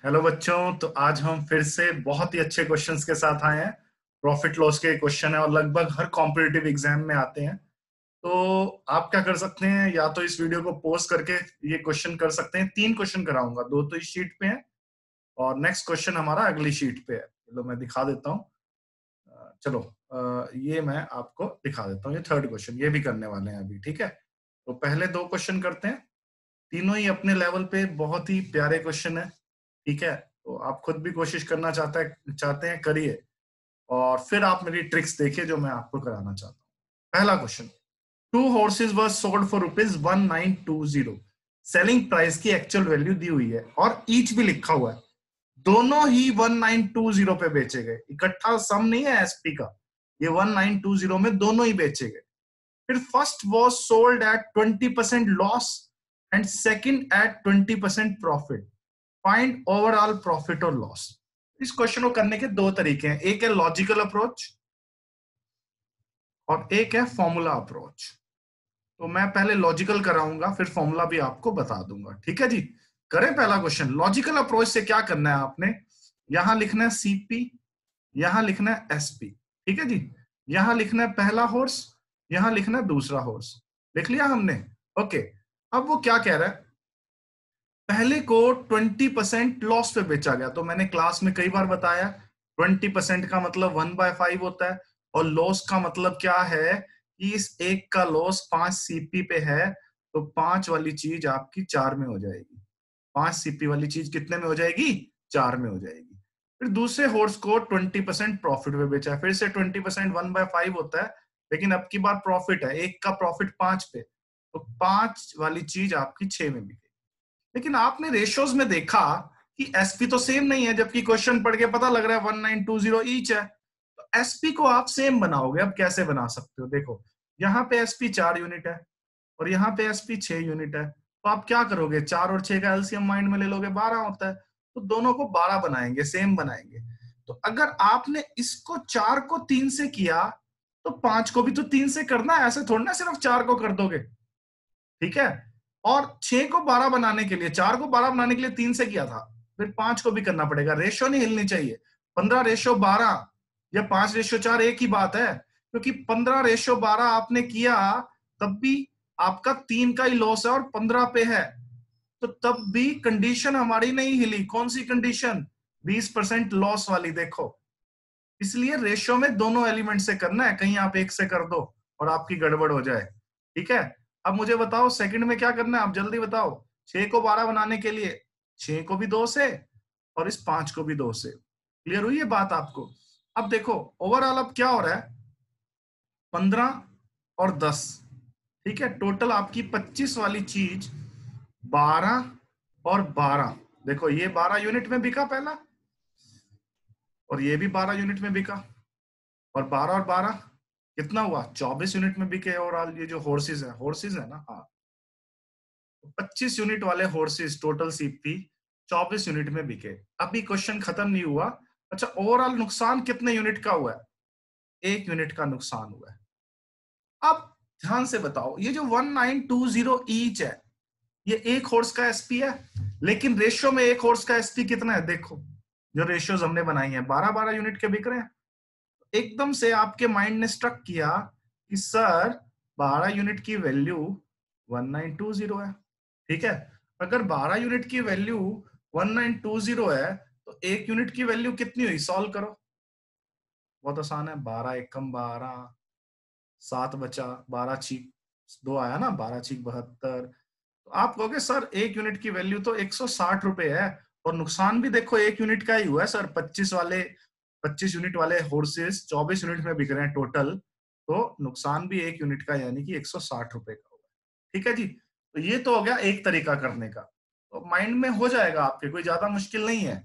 Hello बच्चों। तो आज हम फिर से बहुत ही अच्छे क्वेश्चंस के साथ आए हैं। प्रॉफिट लॉस के क्वेश्चन है और लगभग हर कॉम्पिटिटिव एग्जाम में आते हैं। तो आप क्या कर सकते हैं, या तो इस वीडियो को पॉज करके ये क्वेश्चन कर सकते हैं। 3 क्वेश्चन कराऊंगा, 2 तो इस शीट पे हैं और नेक्स्ट क्वेश्चन हमारा अगली शीट पे है। चलो मैं दिखा देता हूँ। चलो ये मैं आपको दिखा देता हूँ। ये थर्ड क्वेश्चन ये भी करने वाले हैं अभी, ठीक है। तो पहले 2 क्वेश्चन करते हैं। तीनों ही अपने लेवल पे बहुत ही प्यारे क्वेश्चन है, ठीक है। तो आप खुद भी कोशिश करना चाहते हैं, करिए। और फिर आप मेरी ट्रिक्स देखिए जो मैं आपको कराना चाहता हूँ। पहला question, 2 horses were sold for ₹1920। Selling price की एक्चुअल वैल्यू दी हुई है और ईच भी लिखा हुआ है। दोनों ही 1920 पे बेचे गए, इकट्ठा सम नहीं है एसपी का। ये 1920 में दोनों ही बेचे गए। फिर first was sold at 20% loss and second at 20% profit. Find overall profit और लॉस। इस क्वेश्चन को करने के 2 तरीके हैं, एक है लॉजिकल अप्रोच और एक है फॉर्मूला अप्रोच। तो मैं पहले लॉजिकल कराऊंगा, फिर फॉर्मूला भी आपको बता दूंगा, ठीक है जी। करें पहला क्वेश्चन। लॉजिकल अप्रोच से क्या करना है आपने, यहां लिखना है सीपी, यहां लिखना है एसपी, ठीक है जी। यहां लिखना है पहला हॉर्स, यहां लिखना है दूसरा हॉर्स। लिख लिया हमने, ओके। अब वो क्या कह रहा है, पहले को 20% लॉस पे बेचा गया। तो मैंने क्लास में कई बार बताया 20% का मतलब 1/5 होता है और लॉस का मतलब क्या है कि इस एक का लॉस 5 सीपी पे है, तो 5 वाली चीज आपकी 4 में हो जाएगी। 5 सीपी वाली चीज कितने में हो जाएगी, 4 में हो जाएगी। फिर दूसरे हॉर्स को 20% प्रॉफिट पे बेचा, फिर से 20% 1/5 होता है, लेकिन अब की बार प्रॉफिट है, एक का प्रॉफिट 5 पे, तो 5 वाली चीज आपकी 6 में बिकेगी। लेकिन आपने रेशियोज में देखा कि एसपी तो सेम नहीं है, जबकि क्वेश्चन पढ़ के पता लग रहा है 1920 ईच है। तो एसपी को आप सेम बनाओगे। अब कैसे बना सकते हो, देखो यहाँ पे एसपी 4 यूनिट है और यहाँ पे एसपी 6 यूनिट है। तो आप क्या करोगे, 4 और 6 का एलसीएम माइंड में ले लोगे, 12 होता है। तो दोनों को 12 बनाएंगे, सेम बनाएंगे। तो अगर आपने इसको 4 को 3 से किया, तो 5 को भी तो 3 से करना है, ऐसे थोड़ा ना सिर्फ 4 को कर दोगे, ठीक है। और 6 को 12 बनाने के लिए, 4 को 12 बनाने के लिए 3 से किया था, फिर 5 को भी करना पड़ेगा। रेशियो नहीं हिलनी चाहिए। 15:12 या 5:4 एक ही बात है, क्योंकि 15:12 आपने किया तब भी आपका 3 का ही लॉस है और 15 पे है, तो तब भी कंडीशन हमारी नहीं हिली। कौन सी कंडीशन, 20% लॉस वाली, देखो। इसलिए रेशियो में दोनों एलिमेंट से करना है, कहीं आप एक से कर दो और आपकी गड़बड़ हो जाए, ठीक है। अब मुझे बताओ सेकंड में क्या करना है, आप जल्दी बताओ। 6 को 12 बनाने के लिए 6 को भी 2 से और इस 5 को भी 2 से। क्लियर हुई ये बात आपको। अब देखो ओवरऑल अब क्या हो रहा है, 15 और 10, ठीक है। टोटल आपकी 25 वाली चीज 12 और 12। देखो ये 12 यूनिट में बिका पहला, और ये भी 12 यूनिट में बिका, और 12 और 12 कितना हुआ, 24 यूनिट में बिके। ओवरऑल ये जो हॉर्सेज है ना, हाँ। 25 यूनिट वाले हॉर्सेज टोटल सीपी 24 यूनिट में बिके। अभी क्वेश्चन खत्म नहीं हुआ। अच्छा, ओवरऑल नुकसान कितने यूनिट का हुआ है, 1 यूनिट का नुकसान हुआ है। अब ध्यान से बताओ, ये जो 1920 ईच है, ये एक हॉर्स का एसपी है, लेकिन रेशियो में एक हॉर्स का एसपी कितना है, देखो जो रेशियोज हमने बनाई है, 12-12 यूनिट के बिक रहे हैं। एकदम से आपके माइंड ने स्ट्रक किया कि सर 12 यूनिट की वैल्यू 1920 है, ठीक है। अगर 12 यूनिट की वैल्यू 1920 है, तो 1 यूनिट की वैल्यू कितनी हुई, सॉल्व करो। बहुत आसान है, 12 एकम 12, 7 बचा, 12 छीक 2 आया ना, 12 छीक 72। तो आप कहोगे सर 1 यूनिट की वैल्यू तो 160 रुपए है, और नुकसान भी देखो 1 यूनिट का ही हुआ है सर। 25 यूनिट वाले हॉर्सेस 24 यूनिट में बिक रहे हैं टोटल, तो नुकसान भी 1 यूनिट का यानी कि 160 रुपए का होगा, ठीक है जी। तो ये तो हो गया एक तरीका करने का, तो माइंड में हो जाएगा आपके, कोई ज्यादा मुश्किल नहीं है।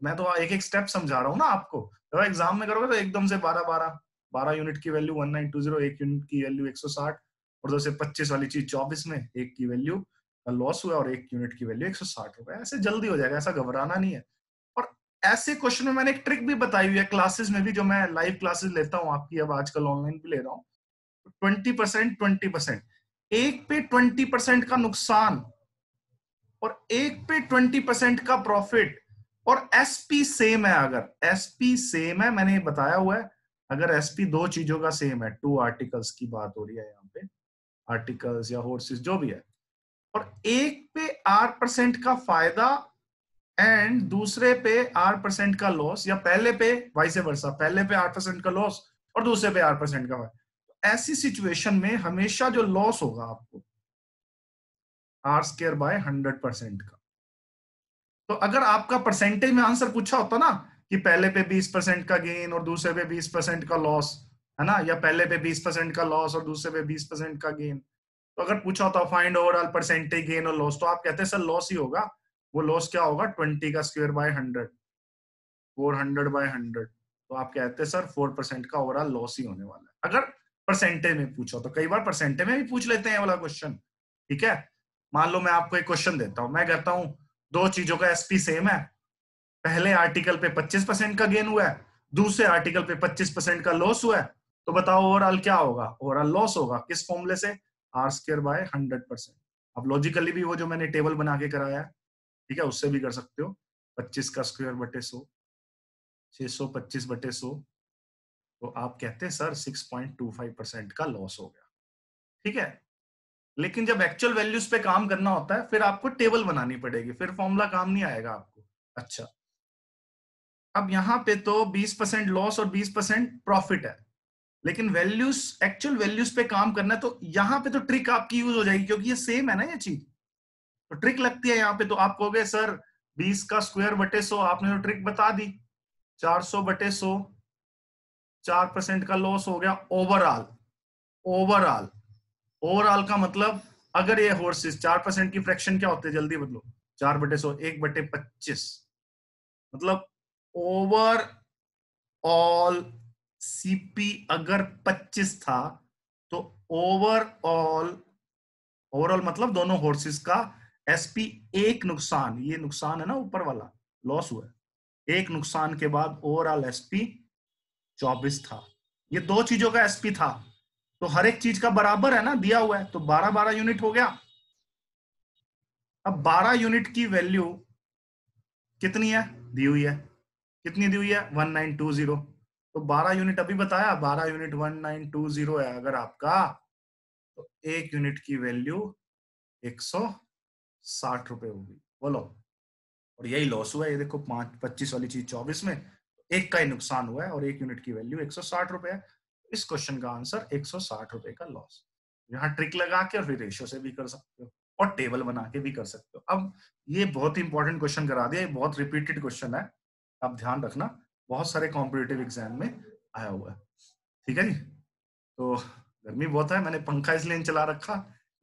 मैं तो एक एक स्टेप समझा रहा हूँ ना आपको। तो एग्जाम में करोगे तो एकदम से 12 यूनिट की वैल्यू 1920, 1 यूनिट की वैल्यू 160, और जैसे 25 वाली चीज 24 में, एक की वैल्यू लॉस हुआ और 1 यूनिट की वैल्यू 160 रुपए। ऐसे जल्दी हो जाएगा, ऐसा घबराना नहीं है। और ऐसे क्वेश्चन में मैंने एक ट्रिक भी बताई हुई है क्लासेस में भी, जो मैं लाइव क्लासेस लेता हूँ आपकी, अब आजकल ऑनलाइन भी ले रहा हूँ। 20%, एक पे 20% का नुकसान और एक पे 20% का प्रॉफिट, और एसपी सेम है, अगर एसपी सेम है, मैंने बताया हुआ है, अगर एसपी दो चीजों का सेम है, टू आर्टिकल्स की बात हो रही है यहाँ पे, आर्टिकल्स या हॉर्सेस जो भी है, और एक पे R% का फायदा एंड दूसरे पे R% का लॉस, या पहले पे वाइस वर्सा, पहले पे R% का लॉस और दूसरे पे R% का फायदा, ऐसी सिचुएशन में हमेशा जो लॉस होगा आपको R² बाय 100% का। तो अगर आपका परसेंटेज में आंसर पूछा होता ना कि पहले पे 20% का गेन और दूसरे पे 20% का लॉस, है ना, या पहले पे 20% का लॉस और दूसरे पे 20% का गेन, तो अगर पूछा होता फाइंड ओवरऑल परसेंटेज गेन और लॉस, तो आप कहते हैं सर लॉस ही होगा। वो लॉस क्या होगा, 20 का स्क्वायर बाय 100, 400 बाय 100, तो आप कहते हैं सर 4% का ओवरऑल लॉस ही होने वाला है। अगर परसेंटेज में पूछा, तो कई बार परसेंटेज में भी पूछ लेते हैं वाला क्वेश्चन, ठीक है। मान लो मैं आपको एक क्वेश्चन देता हूं, मैं कहता हूं दो चीजों का एसपी सेम है, पहले आर्टिकल पे 25% का गेन हुआ है, दूसरे आर्टिकल पे 25% का लॉस हुआ है, तो बताओ ओवरऑल क्या होगा, ओवरऑल लॉस होगा, किस फॉर्मूले से, R² बाय 100%। अब लॉजिकली भी वो जो मैंने टेबल बना के कराया है, ठीक है, उससे भी कर सकते हो, 25 का स्क्वायर बटे 100, 625 बटे 100, तो आप कहते हैं सर 6.25% का लॉस हो गया, ठीक है। लेकिन जब एक्चुअल वैल्यूज पे काम करना होता है, फिर आपको टेबल बनानी पड़ेगी, फिर फॉर्मूला काम नहीं आएगा आपको। अच्छा, अब यहां पे तो 20% लॉस और 20% प्रॉफिट है, लेकिन वैल्यूज, एक्चुअल वैल्यूज पे काम करना है, तो यहां पे तो ट्रिक आपकी यूज हो जाएगी, क्योंकि ये सेम है ना ये चीज, तो ट्रिक लगती है यहाँ पे। तो आप कहोगे सर 20 का स्क्वायर बटे 100, आपने तो ट्रिक बता दी, 400 बटे 100, 4% का लॉस हो गया ओवरऑल। ओवरऑल, ओवरऑल का मतलब, अगर ये हॉर्सेस 4% की फ्रैक्शन क्या होते हैं, जल्दी बदलो, 4 बटे 100, 1 बटे 25, मतलब ओवर ऑल सीपी अगर 25 था, तो ओवरऑल, ओवरऑल मतलब दोनों हॉर्सेस का एसपी, एक नुकसान, ये नुकसान है ना ऊपर वाला, लॉस हुआ है, एक नुकसान के बाद ओवरऑल एसपी 24 था। ये दो चीजों का एसपी था, तो हर एक चीज का बराबर है ना, दिया हुआ है, तो 12-12 यूनिट हो गया। अब 12 यूनिट की वैल्यू कितनी है, दी हुई है, कितनी दी हुई है, 1920, तो 12 यूनिट अभी बताया, 12 यूनिट 1920 है अगर आपका, तो एक यूनिट की वैल्यू 160 रुपए होगी, बोलो। और यही लॉस हुआ है, ये देखो 25 वाली चीज 24 में, एक का ही नुकसान हुआ है और एक यूनिट की वैल्यू 160 रुपए है। इस क्वेश्चन का आंसर 160 रुपए का लॉस। यहाँ ट्रिक लगा के और फिर रेशियो से भी कर सकते हो और टेबल बना के भी कर सकते हो। अब ये बहुत इंपॉर्टेंट क्वेश्चन करा दिया, ये बहुत रिपीटेड क्वेश्चन है, आप ध्यान रखना, बहुत सारे कॉम्पिटिटिव एग्जाम में आया हुआ है, ठीक है जी। तो गर्मी बहुत है, मैंने पंखा इसलिए नहीं चला रखा,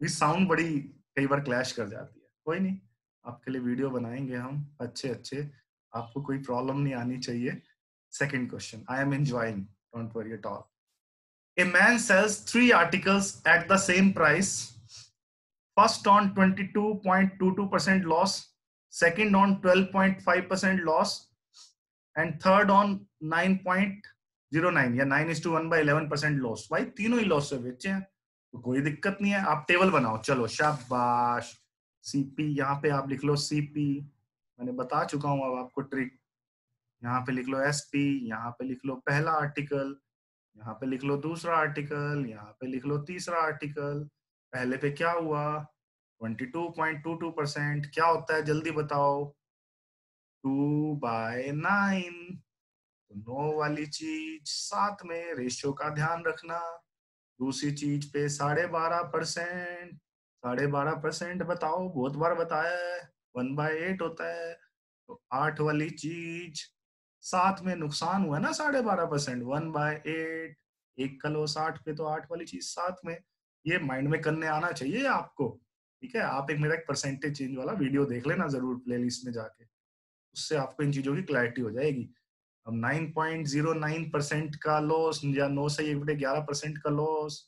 साउंड बड़ी कई बार क्लैश कर जाती है, कोई नहीं, आपके लिए वीडियो बनाएंगे हम अच्छे अच्छे, आपको कोई प्रॉब्लम नहीं आनी चाहिए। Second question, I am enjoying, don't worry at all. A man sells 3 articles at the same price. First on 22.22% loss, second on 12.5% loss, and third on 9.09 या 9:1/11% लॉस। भाई तीनों ही लॉस से बेचे हैं, तो कोई दिक्कत नहीं है, आप टेबल बनाओ, चलो शाबाश। सीपी यहाँ पे आप लिख लो, सीपी मैंने बता चुका हूं, अब आपको ट्रिक, यहाँ पे लिख लो एसपी, यहाँ पे लिख लो पहला आर्टिकल, यहाँ पे लिख लो दूसरा आर्टिकल, यहाँ पे लिख लो तीसरा आर्टिकल। पहले पे क्या हुआ, 22.22%, क्या होता है जल्दी बताओ, 2/9, तो 9 वाली चीज साथ में, रेशियो का ध्यान रखना। दूसरी चीज पे 12.5%, 12.5% बताओ, बहुत बार बताया है, 1/8 होता है, तो 8 वाली चीज साथ में, नुकसान हुआ ना 12.5%, 1/8, एक का लॉस 8 पे, तो 8 वाली चीज साथ में, ये माइंड में करने आना चाहिए आपको, ठीक है। आप एक मेरा एक परसेंटेज चेंज वाला वीडियो देख लेना जरूर प्लेलिस्ट में जाके, उससे आपको इन चीजों की क्लैरिटी हो जाएगी। अब 9.09% का लॉस, या 9 से 1/11% का लॉस,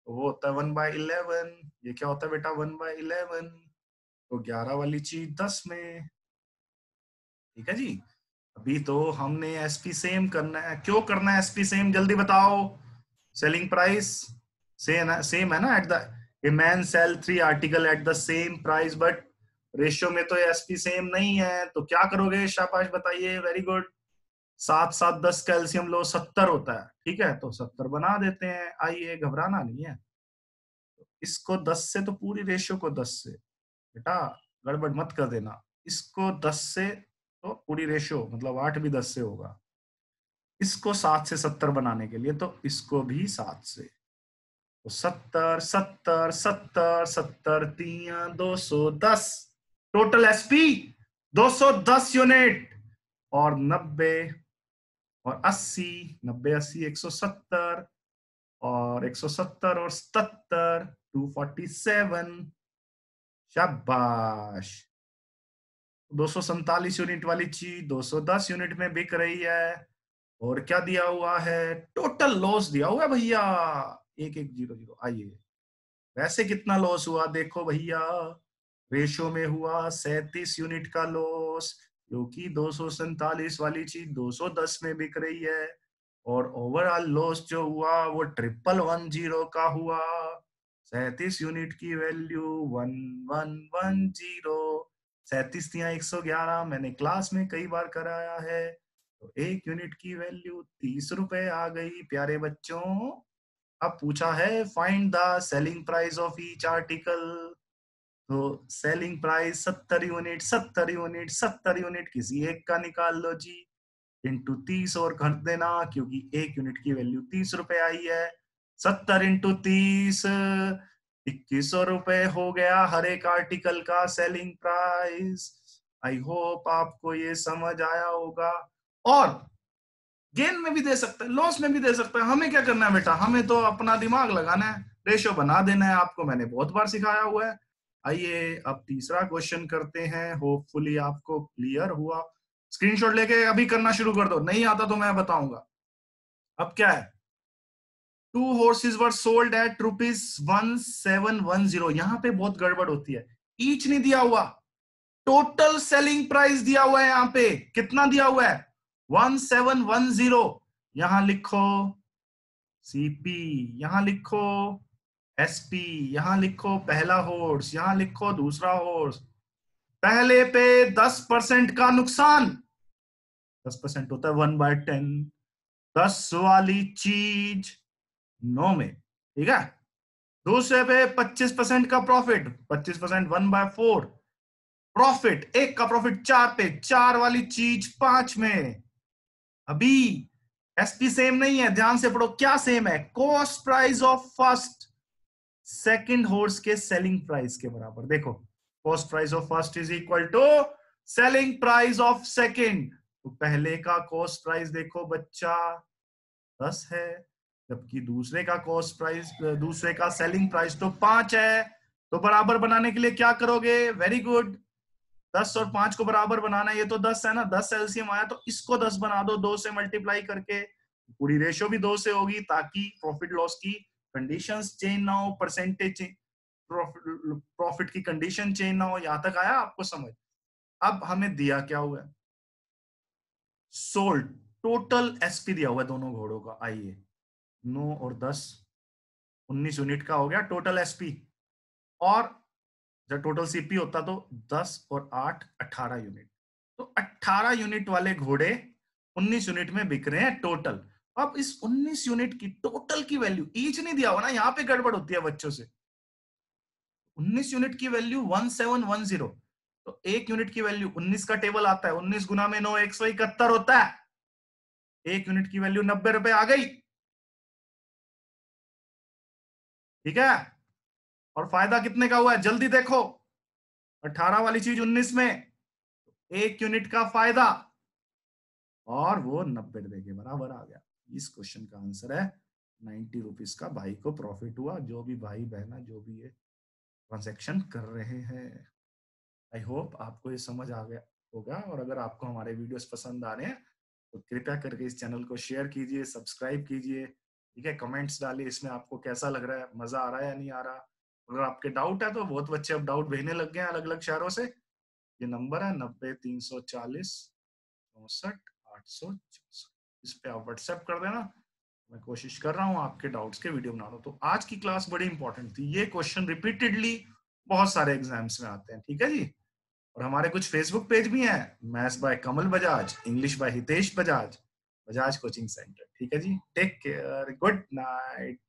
तो वो होता है 1/11। ये क्या होता है बेटा, 1/11, तो 11 वाली चीज 10 में, ठीक है जी। अभी तो हमने एसपी सेम करना है, क्यों करना है एसपी सेम, जल्दी बताओ। सेलिंग प्राइस सेम है ना, at the, a man sell 3 article at the same price, but ratio में तो एसपी सेम नहीं है, तो क्या करोगे? शाबाश, बताइए, वेरी गुड। 7 7 10 कैल्शियम लो 70 होता है, ठीक है, तो 70 बना देते हैं। आइए, घबराना नहीं है। इसको 10 से, तो पूरी रेशियो को 10 से, बेटा गड़बड़ मत कर देना। इसको 10 से तो पूरी रेशियो मतलब 8 भी 10 से होगा। इसको 7 से 70 बनाने के लिए तो इसको भी 7 से, तो 70 70 70 70 3 210, टोटल एसपी 210 यूनिट। और 90 और 80, 90 80 170, और 170 और 77 247। शाबाश। 247 यूनिट वाली चीज 210 यूनिट में बिक रही है। और क्या दिया हुआ है? टोटल लॉस दिया हुआ है भैया 1100। आइए, वैसे कितना लॉस हुआ देखो भैया। रेशो में हुआ 37 यूनिट का लॉस, क्योंकि 247 वाली चीज 210 में बिक रही है। और ओवरऑल लॉस जो हुआ वो 1110 का हुआ। 37 यूनिट की वैल्यू 1110। 37 या 111 मैंने क्लास में कई बार कराया है। तो एक यूनिट की वैल्यू 30 रुपए आ गई प्यारे बच्चों। अब पूछा है find the selling price of each article. तो selling price 70 unit 70 unit 70 unit किसी एक का निकाल लो जी, इंटू 30 और कर देना, क्योंकि एक यूनिट की वैल्यू 30 रुपए आई है। 70 इंटू 30 2100 रुपए हो गया हर एक आर्टिकल का सेलिंग प्राइस। आई होप आपको ये समझ आया होगा। और गेन में भी दे सकता है, लॉस में भी दे सकता है। हमें क्या करना है बेटा? हमें तो अपना दिमाग लगाना है, रेशो बना देना है। आपको मैंने बहुत बार सिखाया हुआ है। आइए अब तीसरा क्वेश्चन करते हैं, होपफुली आपको क्लियर हुआ। स्क्रीनशॉट लेके अभी करना शुरू कर दो, नहीं आता तो मैं बताऊंगा। अब क्या है? 2 horses were sold at ₹1710। यहां पे बहुत गड़बड़ होती है, ईच नहीं दिया हुआ, टोटल सेलिंग प्राइस दिया हुआ है। यहां पे कितना दिया हुआ है? 1710। यहां लिखो सीपी, यहां लिखो एसपी, यहां लिखो पहला हॉर्स, यहां लिखो दूसरा हॉर्स। पहले पे 10% का नुकसान, 10% होता है 1/10। 10 वाली चीज 9 में, ठीक है। दूसरे पे 25% का प्रॉफिट, 25% 1/4। प्रॉफिट, एक का प्रॉफिट 4 पे, 4 वाली चीज 5 में। अभी एसपी सेम नहीं है, ध्यान से पढ़ो। क्या सेम है? Cost price of first second horse के सेलिंग प्राइस के बराबर। देखो, cost price of first is equal to selling price of second. तो पहले का कॉस्ट प्राइस देखो बच्चा 10 है, जबकि दूसरे का कॉस्ट प्राइस, दूसरे का सेलिंग प्राइस तो 5 है। तो बराबर बनाने के लिए क्या करोगे? वेरी गुड, 10 और 5 को बराबर बनाना है। ये तो 10 है ना, 10 एलसीएम आया, तो इसको 10 बना दो 2 से मल्टीप्लाई करके। पूरी रेशियो भी 2 से होगी, ताकि प्रॉफिट लॉस की कंडीशंस चेंज ना हो, परसेंटेज प्रॉफिट की कंडीशन चेंज ना हो। यहां तक आया आपको समझ? अब हमें दिया क्या हुआ है? सोल्ड, टोटल एसपी दिया हुआ है दोनों घोड़ों का। आइए, 9 और 10 19 यूनिट का हो गया टोटल एसपी। और जब टोटल सीपी होता तो 10 और 8 18 यूनिट। तो 18 यूनिट वाले घोड़े 19 यूनिट में बिक रहे हैं टोटल। अब इस 19 यूनिट की टोटल की वैल्यू, ईच नहीं दिया हुआ ना, यहां पे गड़बड़ होती है बच्चों से। 19 यूनिट की वैल्यू 1710। तो एक यूनिट की वैल्यू 19 का टेबल आता है, 19 गुना में 9 171 होता है। एक यूनिट की वैल्यू 90 रुपए आ गई, ठीक है। और फायदा कितने का हुआ है? जल्दी देखो, 18 वाली चीज 19 में, एक यूनिट का फायदा, और वो 90 रुपए के बराबर आ गया। इस क्वेश्चन का आंसर है 90 रुपीज का भाई को प्रॉफिट हुआ। जो भी भाई बहना जो भी ये ट्रांजेक्शन कर रहे हैं, आई होप आपको ये समझ आ गया होगा। और अगर आपको हमारे वीडियोस पसंद आ रहे हैं तो कृपया करके इस चैनल को शेयर कीजिए, सब्सक्राइब कीजिए, ठीक है। कमेंट्स डालिए इसमें आपको कैसा लग रहा है, मजा आ रहा है या नहीं आ रहा। अगर आपके डाउट है तो बहुत बच्चे अब डाउट भेजने लग गए हैं अलग अलग शहरों से। ये नंबर है 90 340 64 864, इस पे आप व्हाट्सएप कर देना। मैं कोशिश कर रहा हूँ आपके डाउट्स के वीडियो बना दूं। तो आज की क्लास बड़ी इंपॉर्टेंट थी, ये क्वेश्चन रिपीटेडली बहुत सारे एग्जाम्स में आते हैं, ठीक है जी। और हमारे कुछ फेसबुक पेज भी हैं, maths by Kamal Bajaj, English by Hitesh Bajaj, Bajaj coaching centre. ठीक है जी, टेक केयर, गुड नाइट।